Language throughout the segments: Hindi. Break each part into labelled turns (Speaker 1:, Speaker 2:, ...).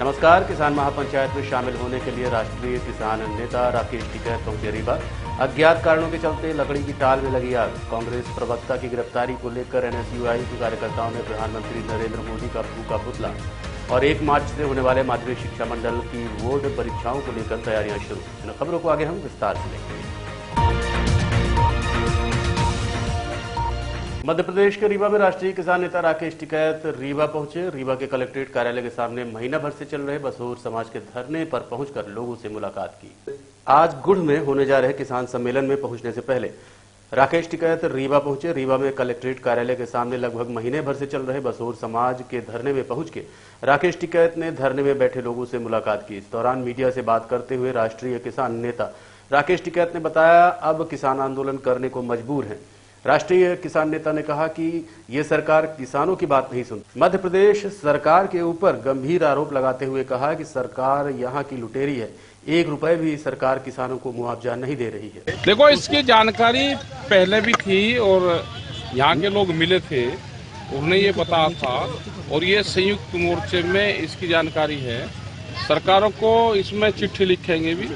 Speaker 1: नमस्कार। किसान महापंचायत में शामिल होने के लिए राष्ट्रीय किसान नेता राकेश टिकैत पहुंचे रीवा। अज्ञात कारणों के चलते लकड़ी की टाल में लगी आग। कांग्रेस प्रवक्ता की गिरफ्तारी को लेकर एनएसयूआई के कार्यकर्ताओं ने प्रधानमंत्री नरेंद्र मोदी का फूका पुतला और 1 मार्च से होने वाले माध्यमिक शिक्षा मंडल की बोर्ड परीक्षाओं को लेकर तैयारियां शुरू। इन खबरों को आगे हम विस्तार से देखेंगे। मध्य प्रदेश के रीवा में राष्ट्रीय किसान नेता राकेश टिकैत रीवा पहुंचे। रीवा के कलेक्ट्रेट कार्यालय के सामने महीना भर से चल रहे बसोर समाज के धरने पर पहुंचकर लोगों से मुलाकात की। आज गुढ़ में होने जा रहे किसान सम्मेलन में पहुंचने से पहले राकेश टिकैत रीवा पहुंचे। रीवा में कलेक्ट्रेट कार्यालय के सामने लगभग महीने भर से चल रहे बसोर समाज के धरने में पहुंच के राकेश टिकैत ने धरने में बैठे लोगों से मुलाकात की। इस दौरान मीडिया से बात करते हुए राष्ट्रीय किसान नेता राकेश टिकैत ने बताया, अब किसान आंदोलन करने को मजबूर हैं। राष्ट्रीय किसान नेता ने कहा कि ये सरकार किसानों की बात नहीं सुनती। मध्य प्रदेश सरकार के ऊपर गंभीर आरोप लगाते हुए कहा कि सरकार यहाँ की लुटेरी है। 1 रुपए भी सरकार किसानों को मुआवजा नहीं दे रही है।
Speaker 2: देखो, इसकी जानकारी पहले भी थी और यहाँ के लोग मिले थे, उन्हें ये पता था और ये संयुक्त मोर्चे में इसकी जानकारी है। सरकारों को इसमें चिट्ठी लिखेंगे भी।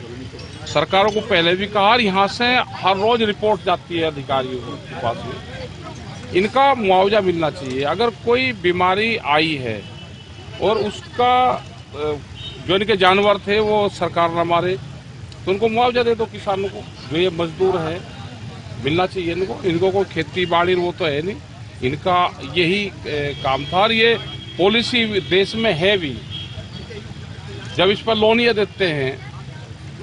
Speaker 2: सरकारों को पहले भी कहा, यहाँ से हर रोज रिपोर्ट जाती है अधिकारियों के पास में। इनका मुआवजा मिलना चाहिए। अगर कोई बीमारी आई है और उसका जो इनके जानवर थे वो सरकार न मारे तो उनको मुआवजा दे दो। किसानों को जो ये मजदूर है मिलना चाहिए इनको कोई खेती बाड़ी वो तो है नहीं। इनका यही काम था और ये पॉलिसी देश में है भी। जब इस पर लोन ये देते हैं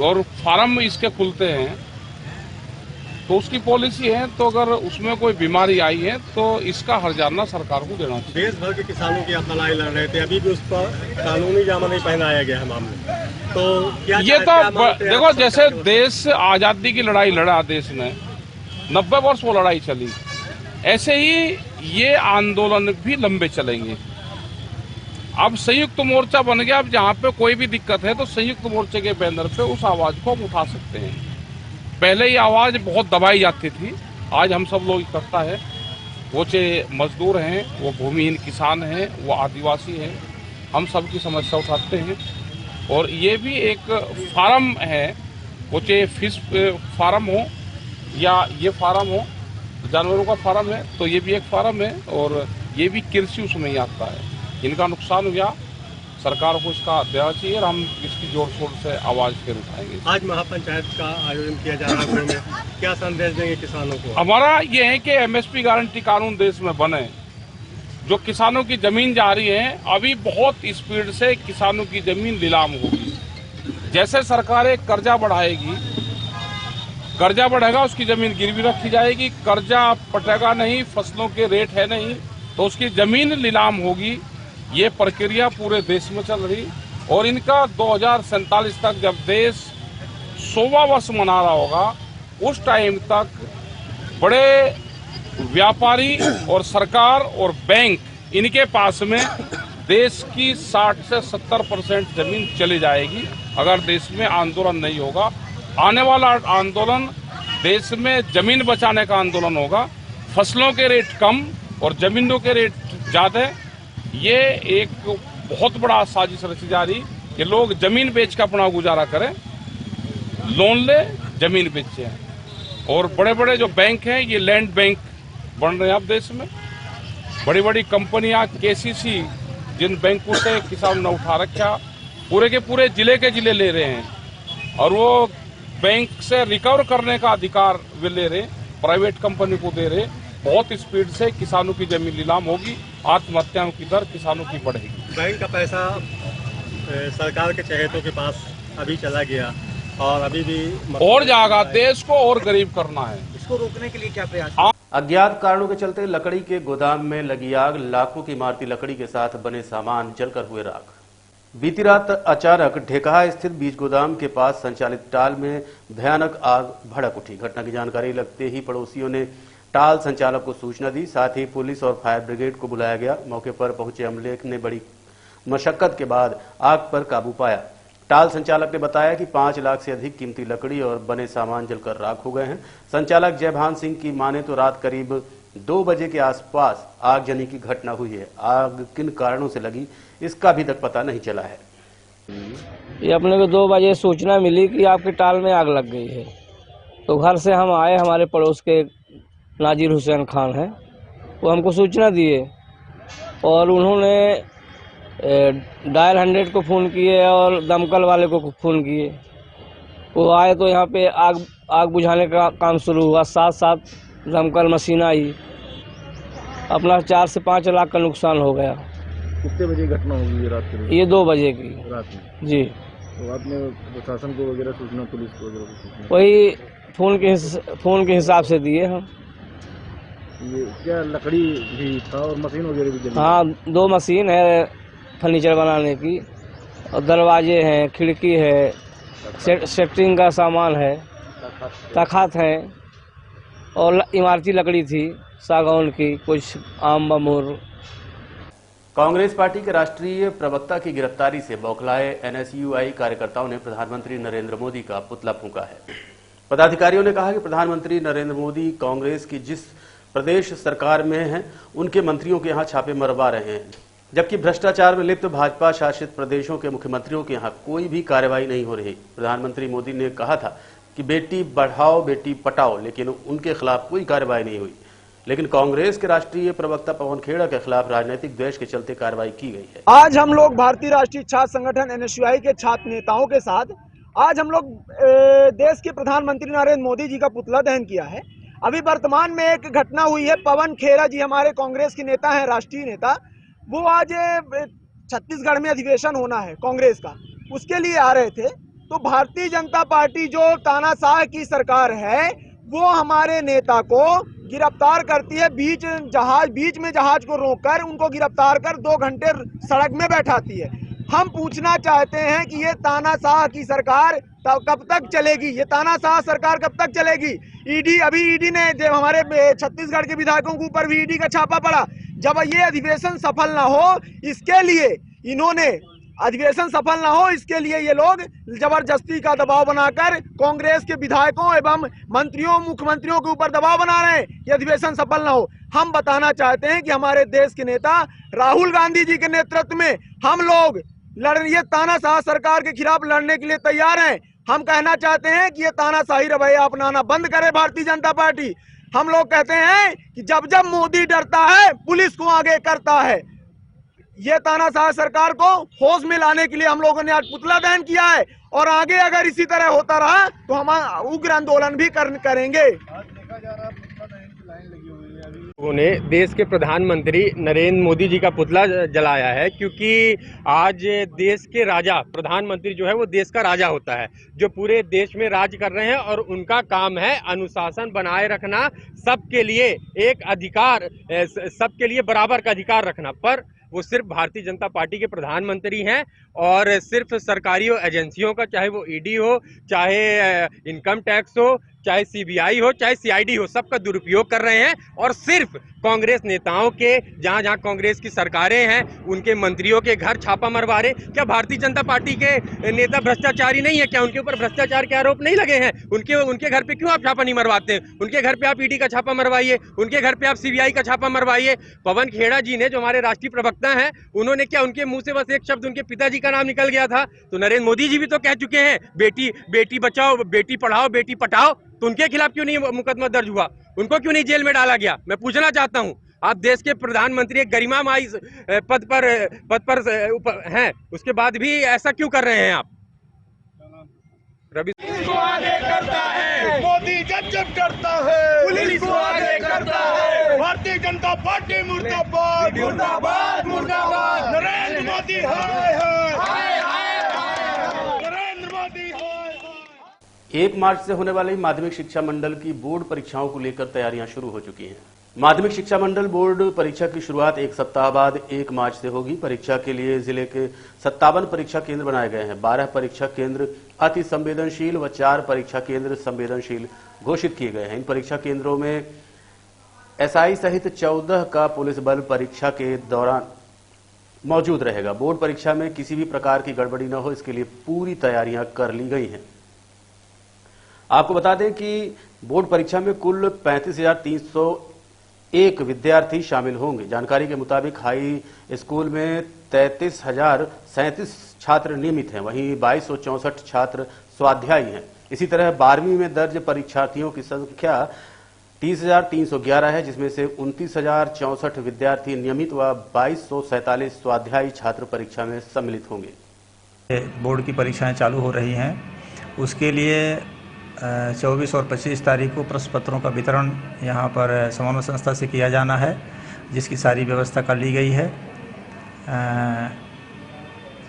Speaker 2: और फार्म इसके खुलते हैं तो उसकी पॉलिसी है, तो अगर उसमें कोई बीमारी आई है तो इसका हर्जाना सरकार को देना चाहिए।
Speaker 3: देश भर के किसानों की आप लड़ाई लड़ रहे थे, अभी भी उस पर कानूनी जामा नहीं पहनाया गया है मामले। तो क्या
Speaker 2: ये तो देखो, जैसे देश आजादी की लड़ाई लड़ा देश ने 90 वर्ष वो लड़ाई चली, ऐसे ही ये आंदोलन भी लंबे चलेंगे। अब संयुक्त मोर्चा बन गया। अब जहाँ पे कोई भी दिक्कत है तो संयुक्त मोर्चे के बैनर पे उस आवाज को हम उठा सकते हैं। पहले ये आवाज बहुत दबाई जाती थी, आज हम सब लोग इकट्ठा है। वो चाहे मजदूर हैं, वो भूमिहीन किसान हैं, वो आदिवासी हैं, हम सब की समस्या उठाते हैं। और ये भी एक फार्म है, वो चाहे फिश फार्म हो या ये फार्म हो, जानवरों का फार्म है, तो ये भी एक फार्म है और ये भी कृषि उसमें ही आता है। इनका नुकसान हुआ, सरकार को इसका देना चाहिए और हम इसकी जोर शोर से आवाज फिर उठाएंगे।
Speaker 3: आज महापंचायत का आयोजन किया जा रहा है, क्या संदेश देंगे किसानों को?
Speaker 2: हमारा ये है कि एमएसपी गारंटी कानून देश में बने। जो किसानों की जमीन जा रही है, अभी बहुत स्पीड से किसानों की जमीन नीलाम होगी। जैसे सरकारें कर्जा बढ़ाएगी, कर्जा बढ़ेगा, उसकी जमीन गिरवी रखी जाएगी। कर्जा पटेगा नहीं, फसलों के रेट है नहीं, तो उसकी जमीन नीलाम होगी। ये प्रक्रिया पूरे देश में चल रही और इनका 2047 तक जब देश 100वां वर्ष मना रहा होगा, उस टाइम तक बड़े व्यापारी और सरकार और बैंक इनके पास में देश की 60 से 70% जमीन चली जाएगी अगर देश में आंदोलन नहीं होगा। आने वाला आंदोलन देश में जमीन बचाने का आंदोलन होगा। फसलों के रेट कम और जमीनों के रेट ज्यादा। ये एक बहुत बड़ा साजिश रची जा रही कि लोग जमीन बेच कर अपना गुजारा करें, लोन ले, जमीन बेचे। और बड़े बड़े जो बैंक हैं ये लैंड बैंक बन रहे हैं अब देश में। बड़ी बड़ी कंपनियां केसीसी जिन बैंकों से किसानों ने उठा रखा, पूरे के पूरे जिले के जिले ले रहे हैं और वो बैंक से रिकवर करने का अधिकार वे ले रहे, प्राइवेट कंपनी को दे रहे। बहुत स्पीड से किसानों की जमीन नीलाम होगी, आत्महत्याओं की दर किसानों की बढ़ेगी।
Speaker 3: बैंक का पैसा सरकार के चहेतों के पास अभी चला गया और अभी भी
Speaker 2: और जाएगा। देश को और गरीब करना है,
Speaker 3: इसको रोकने के लिए क्या प्रयास?
Speaker 1: अज्ञात कारणों के चलते लकड़ी के गोदाम में लगी आग। लाखों की इमारती लकड़ी के साथ बने सामान जलकर हुए राख। बीती रात अचानक ढेकहा स्थित बीज गोदाम के पास संचालित टाल में भयानक आग भड़क उठी। घटना की जानकारी लगते ही पड़ोसियों ने टाल संचालक को सूचना दी। साथ ही पुलिस और फायर ब्रिगेड को बुलाया गया। मौके पर पहुंचे अमले ने बड़ी मशक्कत के बाद आग पर काबू पाया। टाल संचालक ने बताया कि 5 लाख से अधिक कीमती लकड़ी और बने सामान जलकर राख हो गए हैं। संचालक जयभान सिंह की माने तो रात करीब 2 बजे के आसपास आगजनी की घटना हुई है। आग किन कारणों से लगी इसका अभी तक पता नहीं चला है।
Speaker 4: ये अपने को 2 बजे सूचना मिली कि आपकी टाल में आग लग गई है। तो घर से हम आए, हमारे पड़ोस के नाजिर हुसैन खान हैं, वो हमको सूचना दिए और उन्होंने डायल 100 को फ़ोन किए और दमकल वाले को फ़ोन किए। वो आए तो यहाँ पे आग बुझाने का काम शुरू हुआ। 7 दमकल मशीन आई, अपना 4 से 5 लाख का नुकसान हो गया।
Speaker 5: कितने बजे घटना होगी ये रात के?
Speaker 4: ये 2 बजे की
Speaker 5: रात में
Speaker 4: जी।
Speaker 5: तो आपने प्रशासन को वगैरह सूचना, पुलिस को वगैरह को सूचना?
Speaker 4: वही फ़ोन के हिसाब से दिए हम।
Speaker 5: ये क्या लकड़ी भी था और मशीन वगैरह भी जली?
Speaker 4: हाँ, 2 मशीन है फर्नीचर बनाने की और दरवाजे हैं, खिड़की है, सेटिंग का सामान है, तख़्त है और इमारती लकड़ी थी सागौन की, कुछ आम बमूर।
Speaker 1: कांग्रेस पार्टी के राष्ट्रीय प्रवक्ता की गिरफ्तारी से बौखलाए एनएसयूआई कार्यकर्ताओं ने प्रधानमंत्री नरेंद्र मोदी का पुतला फूंका है। पदाधिकारियों ने कहा कि प्रधानमंत्री नरेंद्र मोदी कांग्रेस की जिस प्रदेश सरकार में हैं, उनके मंत्रियों के यहाँ छापे मरवा रहे हैं, जबकि भ्रष्टाचार में लिप्त भाजपा शासित प्रदेशों के मुख्यमंत्रियों के यहाँ कोई भी कार्रवाई नहीं हो रही। प्रधानमंत्री मोदी ने कहा था कि बेटी बढ़ाओ बेटी पटाओ, लेकिन उनके खिलाफ कोई कार्रवाई नहीं हुई। लेकिन कांग्रेस के राष्ट्रीय प्रवक्ता पवन खेड़ा के खिलाफ राजनीतिक द्वेष के चलते कार्रवाई की गई है।
Speaker 6: आज हम लोग भारतीय राष्ट्रीय छात्र संगठन एनएसयूआई के छात्र नेताओं के साथ आज हम लोग देश के प्रधानमंत्री नरेंद्र मोदी जी का पुतला दहन किया है। अभी वर्तमान में एक घटना हुई है, पवन खेड़ा जी हमारे कांग्रेस के नेता हैं, राष्ट्रीय नेता, वो आज छत्तीसगढ़ में अधिवेशन होना है कांग्रेस का, उसके लिए आ रहे थे। तो भारतीय जनता पार्टी जो तानाशाह की सरकार है, वो हमारे नेता को गिरफ्तार करती है, बीच में जहाज को रोककर उनको गिरफ्तार कर 2 घंटे सड़क में बैठाती है। हम पूछना चाहते हैं कि ये तानाशाह की सरकार कब तक चलेगी? ये तानाशाह सरकार कब तक चलेगी? ईडी ने जब हमारे छत्तीसगढ़ के विधायकों के ऊपर भी ईडी का छापा पड़ा। जब ये अधिवेशन सफल ना हो, इसके लिए इन्होंने अधिवेशन सफल ना हो, इसके लिए ये लोग जबरदस्ती का दबाव बनाकर कांग्रेस के विधायकों एवं मंत्रियों, मुख्यमंत्रियों के ऊपर दबाव बना रहे हैं कि अधिवेशन सफल ना हो। हम बताना चाहते हैं कि हमारे देश के नेता राहुल गांधी जी के नेतृत्व में हम लोग ये तानाशाह सरकार के खिलाफ लड़ने के लिए तैयार हैं। हम कहना चाहते हैं कि ये तानाशाही रवैया अपनाना बंद करे भारतीय जनता पार्टी। हम लोग कहते हैं कि जब जब मोदी डरता है, पुलिस को आगे करता है। ये तानाशाह सरकार को होश में लाने के लिए हम लोगों ने आज पुतला दहन किया है और आगे अगर इसी तरह होता रहा तो हम उग्र आंदोलन भी करेंगे।
Speaker 7: लोगों ने देश के प्रधानमंत्री नरेंद्र मोदी जी का पुतला जलाया है, क्योंकि आज देश के राजा प्रधानमंत्री जो है वो देश का राजा होता है, जो पूरे देश में राज कर रहे हैं और उनका काम है अनुशासन बनाए रखना, सबके लिए एक अधिकार, सबके लिए बराबर का अधिकार रखना। पर वो सिर्फ भारतीय जनता पार्टी के प्रधानमंत्री हैं और सिर्फ सरकारी एजेंसियों का, चाहे वो ईडी हो, चाहे इनकम टैक्स हो, चाहे सीबीआई हो, चाहे सीआईडी हो, सबका दुरुपयोग कर रहे हैं और सिर्फ कांग्रेस नेताओं के, जहां जहां कांग्रेस की सरकारें हैं, उनके मंत्रियों के घर छापा मरवा रहे। क्या भारतीय जनता पार्टी के नेता भ्रष्टाचारी नहीं है? क्या उनके ऊपर भ्रष्टाचार के आरोप नहीं लगे हैं? उनके घर पे क्यों आप छापा नहीं मरवाते? उनके घर पे आप ईडी का छापा मरवाइए, उनके घर पे आप सीबीआई का छापा मरवाइए। पवन खेड़ा जी ने, जो हमारे राष्ट्रीय प्रवक्ता हैं, उन्होंने क्या, उनके मुंह से बस एक शब्द उनके पिताजी का नाम निकल गया था? तो नरेंद्र मोदी जी भी तो कह चुके हैं बेटी बचाओ, बेटी पढ़ाओ, बेटी पटाओ। तो उनके खिलाफ क्यों नहीं मुकदमा दर्ज हुआ? उनको क्यों नहीं जेल में डाला गया? मैं पूछना चाहता हूं। आप देश के प्रधानमंत्री, एक गरिमामयी पद पर हैं, उसके बाद भी ऐसा क्यों कर रहे हैं आप? रवि
Speaker 8: को आगे करता है, मोदी जब करता है, पुलिस को आगे करता है। भारतीय जनता पार्टी मुर्दाबाद, मुर्दाबाद, मुर्दाबाद। नरेंद्र मोदी हाय हाय, नरेंद्र मोदी हाय हाय।
Speaker 1: 1 मार्च से होने वाली माध्यमिक शिक्षा मंडल की बोर्ड परीक्षाओं को लेकर तैयारियां शुरू हो चुकी हैं। माध्यमिक शिक्षा मंडल बोर्ड परीक्षा की शुरुआत 1 सप्ताह बाद 1 मार्च से होगी। परीक्षा के लिए जिले के 57 परीक्षा केंद्र बनाए गए हैं। 12 परीक्षा केंद्र अति संवेदनशील व 4 परीक्षा केंद्र संवेदनशील घोषित किए गए हैं। इन परीक्षा केंद्रों में एसआई सहित 14 का पुलिस बल परीक्षा के दौरान मौजूद रहेगा। बोर्ड परीक्षा में किसी भी प्रकार की गड़बड़ी न हो, इसके लिए पूरी तैयारियां कर ली गई हैं। आपको बता दें कि बोर्ड परीक्षा में कुल एक विद्यार्थी शामिल होंगे। जानकारी के मुताबिक हाई स्कूल में 33,037 छात्र नियमित हैं, वहीं 2264 छात्र स्वाध्यायी हैं। इसी तरह 12वीं में दर्ज परीक्षार्थियों की संख्या 30,311 है, जिसमें से 29,064 विद्यार्थी नियमित व 2247 स्वाध्यायी छात्र परीक्षा में सम्मिलित होंगे।
Speaker 9: बोर्ड की परीक्षाएं चालू हो रही हैं, उसके लिए 24 और 25 तारीख को प्रश्न पत्रों का वितरण यहाँ पर समन्वय संस्था से किया जाना है, जिसकी सारी व्यवस्था कर ली गई है।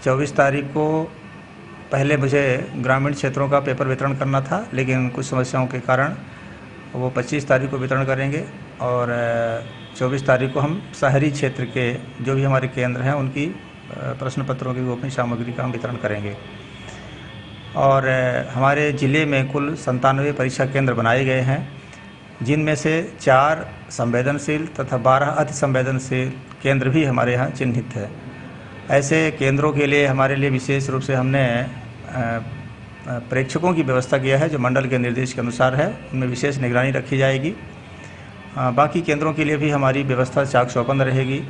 Speaker 9: 24 तारीख को पहले मुझे ग्रामीण क्षेत्रों का पेपर वितरण करना था, लेकिन कुछ समस्याओं के कारण वो 25 तारीख को वितरण करेंगे और 24 तारीख को हम शहरी क्षेत्र के जो भी हमारे केंद्र हैं उनकी प्रश्न पत्रों की गोपनीय सामग्री का हम वितरण करेंगे। और हमारे ज़िले में कुल 97 परीक्षा केंद्र बनाए गए हैं, जिनमें से 4 संवेदनशील तथा 12 अति संवेदनशील केंद्र भी हमारे यहाँ चिन्हित है। ऐसे केंद्रों के लिए हमारे लिए विशेष रूप से हमने प्रेक्षकों की व्यवस्था किया है, जो मंडल के निर्देश के अनुसार है, उनमें विशेष निगरानी रखी जाएगी। बाकी केंद्रों के लिए भी हमारी व्यवस्था चाक चौबंद रहेगी।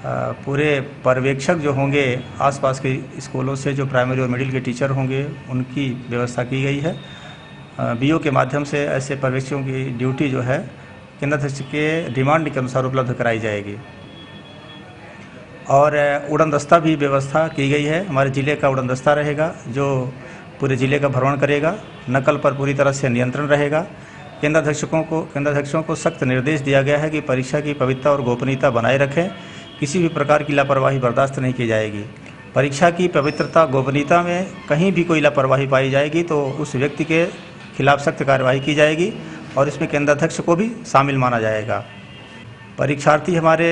Speaker 9: पूरे पर्यवेक्षक जो होंगे आसपास के स्कूलों से, जो प्राइमरी और मिडिल के टीचर होंगे, उनकी व्यवस्था की गई है। बीओ के माध्यम से ऐसे पर्यवेक्षकों की ड्यूटी जो है केंद्राध्यक्ष के डिमांड के अनुसार उपलब्ध कराई जाएगी। और उड़न दस्ता भी व्यवस्था की गई है। हमारे ज़िले का उड़न दस्ता रहेगा, जो पूरे ज़िले का भ्रमण करेगा। नकल पर पूरी तरह से नियंत्रण रहेगा। केंद्राध्यक्षों को सख्त निर्देश दिया गया है कि परीक्षा की पवित्रता और गोपनीयता बनाए रखें, किसी भी प्रकार की लापरवाही बर्दाश्त नहीं की जाएगी। परीक्षा की पवित्रता गोपनीयता में कहीं भी कोई लापरवाही पाई जाएगी तो उस व्यक्ति के खिलाफ सख्त कार्रवाई की जाएगी और इसमें केंद्राध्यक्ष को भी शामिल माना जाएगा। परीक्षार्थी हमारे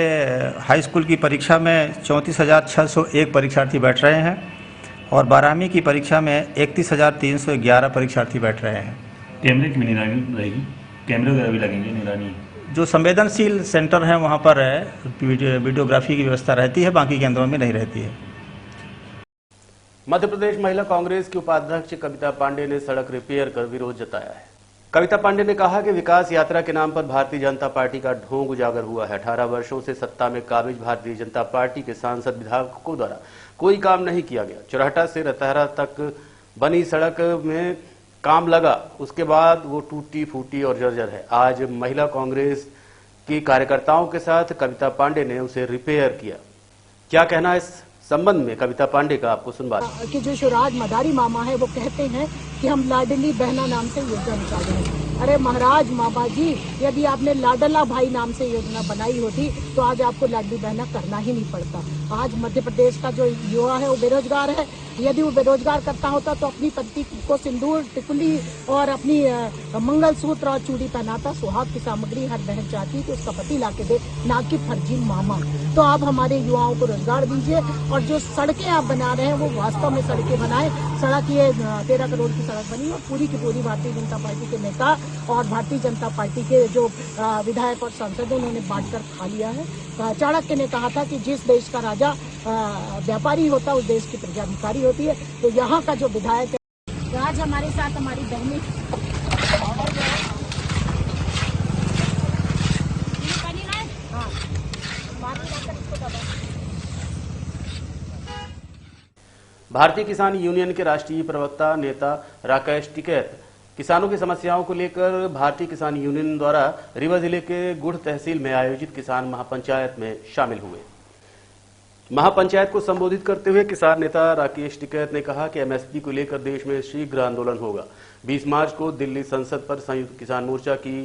Speaker 9: हाई स्कूल की परीक्षा में 34,601 परीक्षार्थी बैठ रहे हैं और 12वीं की परीक्षा में 31,311 परीक्षार्थी बैठ रहे हैं।
Speaker 5: कैमरे की निगरानी रहेगी, कैमरे वगैरह भी लगेंगे निगरानी।
Speaker 9: जो संवेदनशील सेंटर हैं वहाँ पर वीडियोग्राफी की व्यवस्था रहती है, बाकी केंद्रों में नहीं रहती है।
Speaker 1: मध्य प्रदेश महिला कांग्रेस की उपाध्यक्ष कविता पांडे ने सड़क रिपेयर कर विरोध जताया है। कविता पांडे ने कहा कि विकास यात्रा के नाम पर भारतीय जनता पार्टी का ढोंग उजागर हुआ है। 18 वर्षों से सत्ता में काबिज भारतीय जनता पार्टी के सांसद विधायकों द्वारा कोई काम नहीं किया गया। चुरहटा से रतहरा तक बनी सड़क में काम लगा, उसके बाद वो टूटी फूटी और जर्जर है। आज महिला कांग्रेस की कार्यकर्ताओं के साथ कविता पांडे ने उसे रिपेयर किया। क्या कहना इस संबंध में कविता पांडे का, आपको सुनवा
Speaker 10: कि जो शिवराज मदारी मामा है वो कहते हैं कि हम लाडली बहना नाम से योजना निकाले हैं। अरे महाराज मामा जी, यदि आपने लाडला भाई नाम से योजना बनाई होती तो आज आपको लाडली बहना करना ही नहीं पड़ता। आज मध्य प्रदेश का जो युवा है वो बेरोजगार है। यदि वो बेरोजगार करता होता तो अपनी पत्नी को सिंदूर, टिकुली और अपनी मंगलसूत्र और चूड़ी पहनाता। सुहाग की सामग्री हर बहन चाहती कि उसका पति लाके दे, ना कि फर्जी मामा। तो आप हमारे युवाओं को रोजगार दीजिए और जो सड़कें आप बना रहे हैं वो वास्तव में सड़कें बनाए। सड़क ये 13 करोड़ की सड़क बनी और पूरी की पूरी भारतीय जनता पार्टी के नेता और भारतीय जनता पार्टी के जो विधायक और सांसद उन्होंने बांटकर खा लिया है। चाणक्य ने कहा था कि जिस देश का राजा व्यापारी होता है उस देश की प्रजा भिखारी होती है। तो यहाँ का जो विधायक है, आज हमारे साथ हमारी बहनें
Speaker 1: भारतीय किसान यूनियन के राष्ट्रीय प्रवक्ता नेता राकेश टिकैत किसानों की समस्याओं को लेकर भारतीय किसान यूनियन द्वारा रीवा जिले के गुढ़ तहसील में आयोजित किसान महापंचायत में शामिल हुए। महापंचायत को संबोधित करते हुए किसान नेता राकेश टिकैत ने कहा कि एमएसपी को लेकर देश में शीघ्र आंदोलन होगा। 20 मार्च को दिल्ली संसद पर संयुक्त किसान मोर्चा की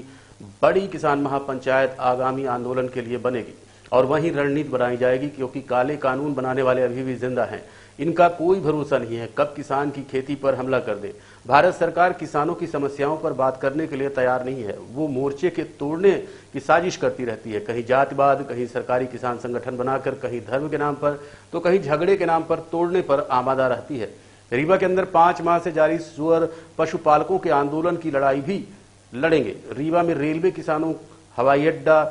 Speaker 1: बड़ी किसान महापंचायत आगामी आंदोलन के लिए बनेगी और वहीं रणनीति बनाई जाएगी, क्योंकि काले कानून बनाने वाले अभी भी जिंदा हैं। इनका कोई भरोसा नहीं है कब किसान की खेती पर हमला कर दे। भारत सरकार किसानों की समस्याओं पर बात करने के लिए तैयार नहीं है। वो मोर्चे के तोड़ने की साजिश करती रहती है, कहीं जातिवाद, कहीं सरकारी किसान संगठन बनाकर, कहीं धर्म के नाम पर तो कहीं झगड़े के नाम पर तोड़ने पर आमादा रहती है। रीवा के अंदर 5 माह से जारी सुअर पशुपालकों के आंदोलन की लड़ाई भी लड़ेंगे। रीवा में रेलवे किसानों, हवाई अड्डा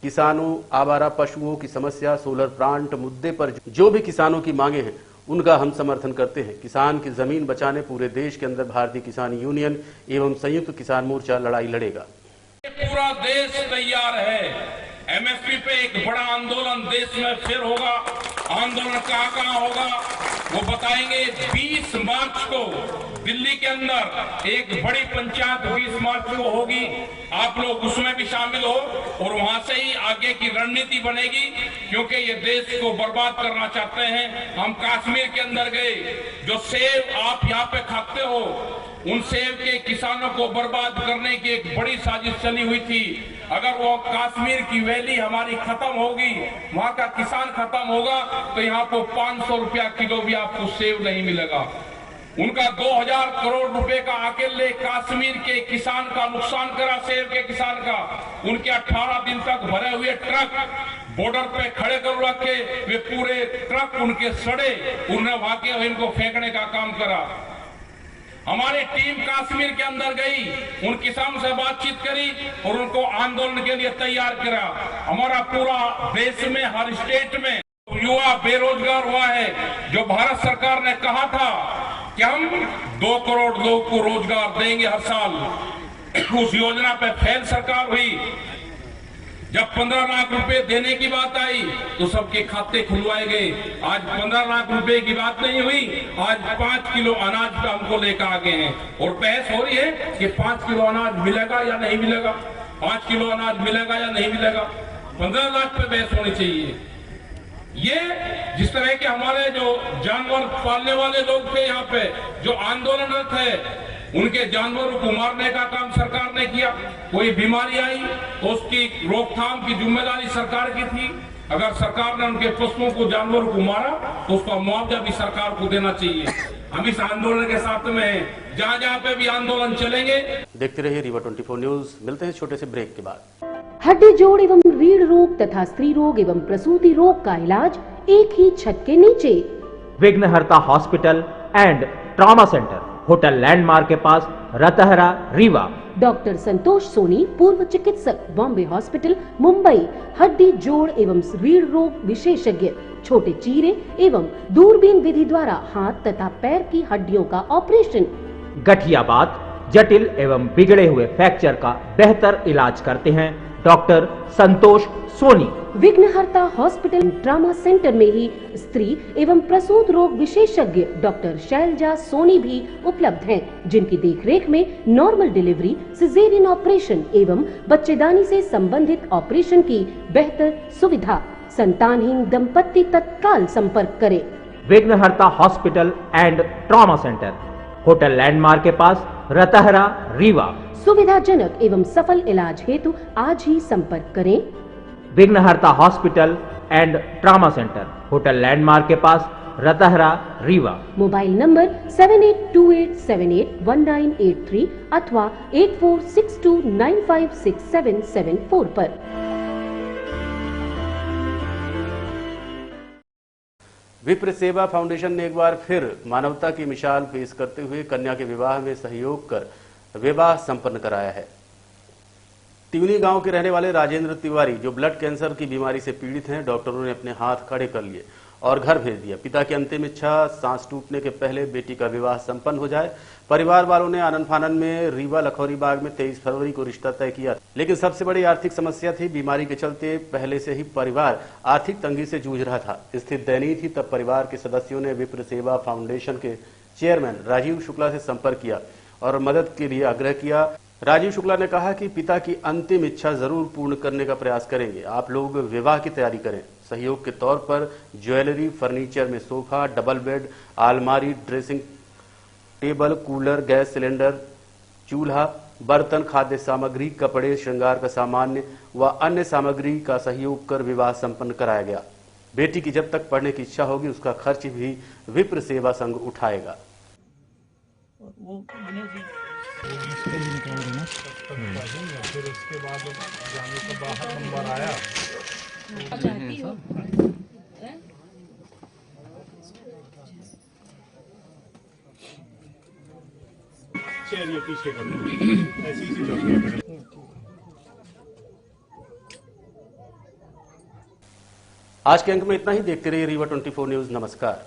Speaker 1: किसानों, आवारा पशुओं की समस्या, सोलर प्लांट मुद्दे पर जो भी किसानों की मांगे हैं उनका हम समर्थन करते हैं। किसान की जमीन बचाने पूरे देश के अंदर भारतीय किसान यूनियन एवं संयुक्त किसान मोर्चा लड़ाई लड़ेगा।
Speaker 2: पूरा देश तैयार है। एमएसपी पे एक बड़ा आंदोलन देश में फिर होगा। आंदोलन कहां होगा वो बताएंगे। 20 मार्च को दिल्ली के अंदर एक बड़ी पंचायत 20 मार्च को होगी। आप लोग उसमें भी शामिल हो और वहां से ही आगे की रणनीति बनेगी, क्योंकि ये देश को बर्बाद करना चाहते हैं। हम कश्मीर के अंदर गए, जो सेब आप यहाँ पे खाते हो, उन सेब के किसानों को बर्बाद करने की एक बड़ी साजिश चली हुई थी। अगर वो कश्मीर की वैली हमारी खत्म होगी, वहां का किसान खत्म होगा, तो यहाँ को 500 रुपया किलो भी आपको सेब नहीं मिलेगा। उनका 2000 करोड़ रुपए का अकेले कश्मीर के किसान का नुकसान करा, सेब के किसान का। उनके 18 दिन तक भरे हुए ट्रक बॉर्डर पे खड़े कर रखे, वे पूरे ट्रक उनके सड़े, उन्हें वाकई इनको फेंकने का काम करा। हमारी टीम कश्मीर के अंदर गई, उन किसानों से बातचीत करी और उनको आंदोलन के लिए तैयार करा। हमारा पूरा देश में हर स्टेट में युवा बेरोजगार हुआ है। जो भारत सरकार ने कहा था कि हम 2 करोड़ लोग को रोजगार देंगे हर साल, उस योजना पे फेल सरकार हुई। जब 15 लाख रुपए देने की बात आई तो सबके खाते खुलवाए गए। आज 15 लाख रुपए की बात नहीं हुई, आज 5 किलो अनाज पे हमको लेकर आ गए हैं और बहस हो रही है कि 5 किलो अनाज मिलेगा या नहीं मिलेगा, 5 किलो अनाज मिलेगा या नहीं मिलेगा। 15 लाख पे बहस होनी चाहिए। ये जिस तरह के हमारे जो जानवर पालने वाले लोग थे यहाँ पे, जो आंदोलनरत है, उनके जानवरों को मारने का काम सरकार ने किया। कोई बीमारी आई तो उसकी रोकथाम की जिम्मेदारी सरकार की थी। अगर सरकार ने उनके पशुओं को, जानवरों को मारा तो उसका मुआवजा भी सरकार को देना चाहिए। हम इस आंदोलन के साथ में हैं, जहां जहां पे भी आंदोलन चलेंगे।
Speaker 1: देखते रहिए रीवा 24 न्यूज। मिलते हैं छोटे से ब्रेक के बाद।
Speaker 11: हड्डी जोड़ एवं रीढ़ रोग तथा स्त्री रोग एवं प्रसूति रोग का इलाज एक ही छत के नीचे।
Speaker 12: विघ्नहर्ता hospital and trauma centre, hotel landmark के पास, रतहरा, रीवा।
Speaker 11: डॉक्टर संतोष सोनी, पूर्व चिकित्सक, बॉम्बे हॉस्पिटल, मुंबई। हड्डी जोड़ एवं रीढ़ रोग विशेषज्ञ, छोटे चीरे एवं दूरबीन विधि द्वारा हाथ तथा पैर की हड्डियों का ऑपरेशन।
Speaker 12: गठियाबात, जटिल एवं बिगड़े हुए फ्रैक्चर का बेहतर इलाज करते हैं डॉक्टर संतोष सोनी।
Speaker 11: विघ्नहर्ता हॉस्पिटल ट्रॉमा सेंटर में ही स्त्री एवं प्रसूत रोग विशेषज्ञ डॉक्टर शैलजा सोनी भी उपलब्ध हैं, जिनकी देखरेख में नॉर्मल डिलीवरी, सिजेरियन ऑपरेशन एवं बच्चेदानी से संबंधित ऑपरेशन की बेहतर सुविधा। संतानहीन दंपत्ति तत्काल संपर्क करें।
Speaker 12: विघ्नहर्ता hospital and trauma centre, hotel landmark के पास, रतहरा, रीवा।
Speaker 11: सुविधाजनक एवं सफल इलाज हेतु आज ही संपर्क करें।
Speaker 12: विघ्नहर्ता hospital and trauma centre, hotel landmark के पास, रतहरा, रीवा।
Speaker 11: मोबाइल नंबर 7828781983 अथवा 8462956774 पर।
Speaker 1: विप्र सेवा फाउंडेशन ने एक बार फिर मानवता की मिसाल पेश करते हुए कन्या के विवाह में सहयोग कर विवाह संपन्न कराया है। तिवनी गांव के रहने वाले राजेंद्र तिवारी, जो ब्लड कैंसर की बीमारी से पीड़ित हैं, डॉक्टरों ने अपने हाथ खड़े कर लिए और घर भेज दिया। पिता की अंतिम इच्छा सांस टूटने के पहले बेटी का विवाह संपन्न हो जाए। परिवार वालों ने आनन फानन में रीवा लखौरी बाग में 23 फरवरी को रिश्ता तय किया, लेकिन सबसे बड़ी आर्थिक समस्या थी। बीमारी के चलते पहले से ही परिवार आर्थिक तंगी से जूझ रहा था। स्थिति दयनीय थी। तब परिवार के सदस्यों ने विप्र सेवा फाउंडेशन के चेयरमैन राजीव शुक्ला से संपर्क किया और मदद के लिए आग्रह किया। राजीव शुक्ला ने कहा कि पिता की अंतिम इच्छा जरूर पूर्ण करने का प्रयास करेंगे। आप लोग विवाह की तैयारी करें। सहयोग के तौर पर ज्वेलरी, फर्नीचर में सोफा, डबल बेड, अलमारी, dressing table, cooler, gas cylinder, चूल्हा, बर्तन, खाद्य सामग्री, कपड़े, श्रृंगार का सामान्य व अन्य सामग्री का सहयोग कर विवाह संपन्न कराया गया। बेटी की जब तक पढ़ने की इच्छा होगी उसका खर्च भी विप्र सेवा संघ उठाएगा।
Speaker 2: फिर उसके बाद जाने के बाहर नंबर आया।
Speaker 3: चलिए पीछे कर ऐसी चौकी।
Speaker 1: आज के अंक में इतना ही। देखते रहिए रीवा 24 न्यूज। नमस्कार।